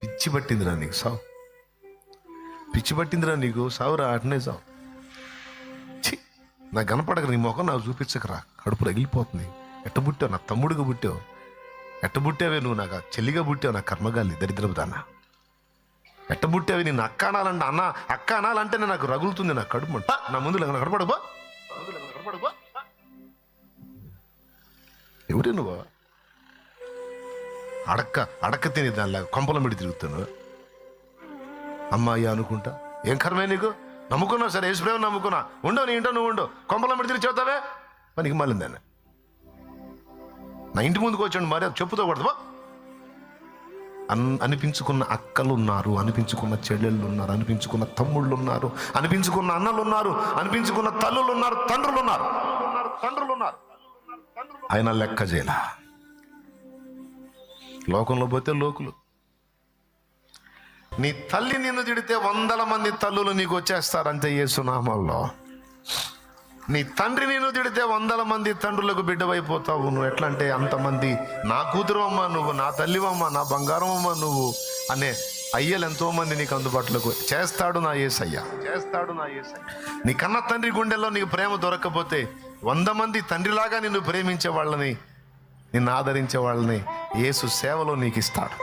పిచ్చి పట్టిందిరా నీకు సావు, పిచ్చి పట్టిందిరా నీకు సావురా, అటనే సావు. నాకు కనపడక నీ ముఖం నాకు చూపించకరా, కడుపు రగిలిపోతుంది. ఎట్ట పుట్టావు, నా తమ్ముడిగా పుట్టావు, ఎట్ట పుట్టావే నువ్వు, నాకు చెల్లిగా పుట్టావు, నా కర్మగాలి దరిద్రపు దాన్న. ఎట్ట పుట్టావి, నేను అక్క అనాలంటే అన్న అక్క అనాలంటేనే నాకు రగులుతుంది, నాకు కడుపు అంట. నా ముందు కనపడబా, ఎవరే నువ్వు? అడక్క తిని దానిలా కొంపల మిడి తిరుగుతాను అమ్మాయి అనుకుంటా. ఏం కర్మే నీకు? నమ్ముకున్నావు సరే, యేసుప్రేమ నమ్ముకున్నా, ఉండవు నీ ఇంటో నువ్వు ఉండవు, కొంపల మిడి తిరిగి చెబుతావే పనికి మళ్ళీ దాన్ని. నా ఇంటి ముందుకు వచ్చాడు మరి అది చెప్పుతో కొడతావా? అనిపించుకున్న అక్కలు ఉన్నారు, అనిపించుకున్న చెల్లెళ్ళు ఉన్నారు, అనిపించుకున్న తమ్ముళ్ళు ఉన్నారు, అనిపించుకున్న అన్నలు ఉన్నారు, అనిపించుకున్న తల్లులు ఉన్నారు, తండ్రులు ఉన్నారు. ఆయన లెక్క చేయాల. లోకంలో పోతే లోకులు. నీ తల్లి నిన్ను తిడితే 100 మంది తల్లులు నీకు వచ్చేస్తారంతే యేసునామాల్లో. నీ తండ్రి నిన్ను తిడితే 100 మంది తండ్రులకు బిడ్డవైపోతావు. నువ్వు ఎట్లా అంటే అంతమంది నా కూతురు అమ్మ నువ్వు, నా తల్లివమ్మ, నా బంగారం అమ్మ నువ్వు అనే అయ్యలు ఎంతో మంది నీకు అందుబాటులోకి చేస్తాడు నా యేసయ్య. నీ కన్న తండ్రి గుండెల్లో నీకు ప్రేమ దొరకకపోతే 100 మంది తండ్రిలాగా నిన్ను ప్రేమించే వాళ్ళని, నిన్ను ఆదరించే వాళ్ళని యేసు సేవలో నీకు ఇస్తాడు.